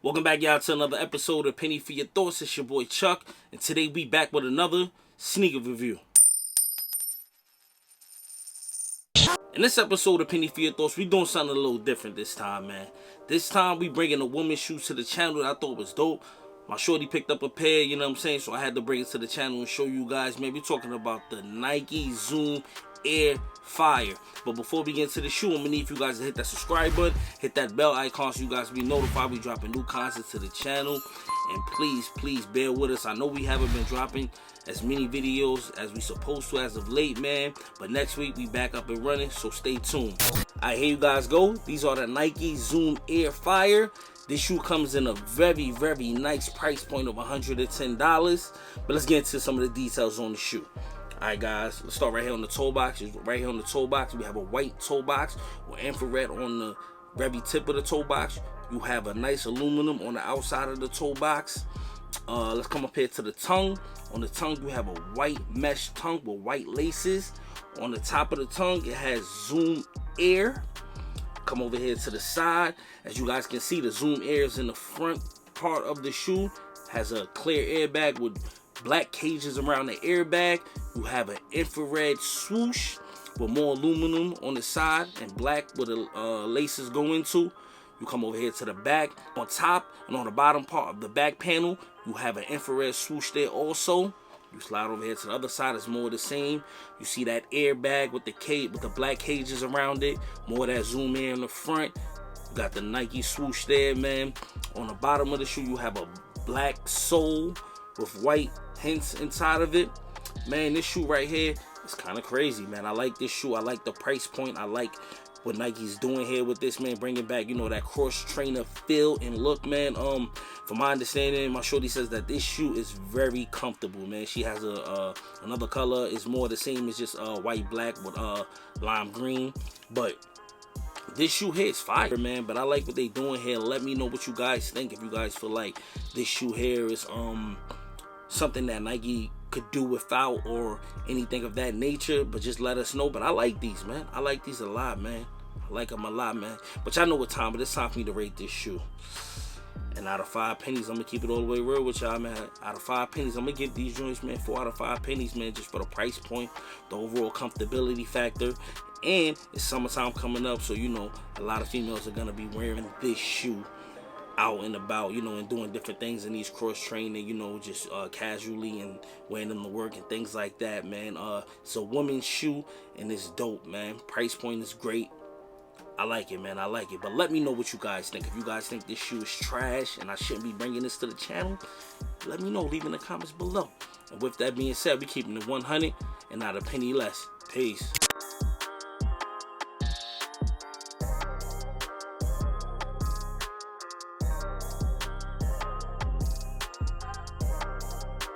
Welcome back, y'all, to another episode of Penny for Your Thoughts. It's your boy Chuck, and today we back with another sneaker review. In this episode of Penny for Your Thoughts, we doing something a little different this time, man. This time we bringing a woman's shoe to the channel that I thought was dope. My shorty picked up a pair, you know what I'm saying, so I had to bring it to the channel and show you guys, man. We're talking about the Nike Zoom Air Fire. But before we get into the shoe, I'm gonna need you guys to hit that subscribe button, hit that bell icon so you guys be notified we dropping new content to the channel. And please bear with us. I know we haven't been dropping as many videos as we supposed to as of late, man, but next week we back up and running, so stay tuned. Alright, here you guys go. These are the Nike Zoom Air Fire. This shoe comes in a very nice price point of $110. But let's get into some of the details on the shoe. Alright guys, let's start right here on the toe box. Right here on the toe box, we have a white toe box with infrared on the very tip of the toe box. You have a nice aluminum on the outside of the toe box. Let's come up here to the tongue. On the tongue, you have a white mesh tongue with white laces. On the top of the tongue, it has Zoom Air. Come over here to the side. As you guys can see, the Zoom Air is in the front part of the shoe. Has a clear airbag with black cages around the airbag. You have an infrared swoosh with more aluminum on the side and black where the laces go into. You come over here to the back. On top and on the bottom part of the back panel, you have an infrared swoosh there also. You slide over here to the other side, it's more of the same. You see that airbag with the black cages around it. More of that Zoom Air in the front. You got the Nike swoosh there, man. On the bottom of the shoe, you have a black sole with white hints inside of it. Man, this shoe right here is kind of crazy, man. I like this shoe. I like the price point. I like what Nike's doing here with this, man, bringing back, you know, that cross-trainer feel and look, man. From my understanding, my shorty says that this shoe is very comfortable, man. She has another color. It's more the same as just white black with lime green, but this shoe here is fire, man. But I like what they doing here. Let me know what you guys think. If you guys feel like this shoe here is something that Nike could do without or anything of that nature, but just let us know. But I like these, man. I like these a lot, man. I like them a lot, man. But y'all know what time, but it's time for me to rate this shoe. And out of 5 pennies, I'm gonna keep it all the way real with y'all, man. Out of 5 pennies, I'm gonna give these joints, man, 4 out of 5 pennies, man, just for the price point, the overall comfortability factor. And it's summertime coming up, so you know a lot of females are gonna be wearing this shoe out and about, you know, and doing different things in these cross training, you know, just casually and wearing them to work and things like that, man. It's a woman's shoe and it's dope, man. Price point is great. I like it, man. I like it. But let me know what you guys think. If you guys think this shoe is trash and I shouldn't be bringing this to the channel, let me know. Leave in the comments below. And with that being said, we keeping it 100 and not a penny less. Peace.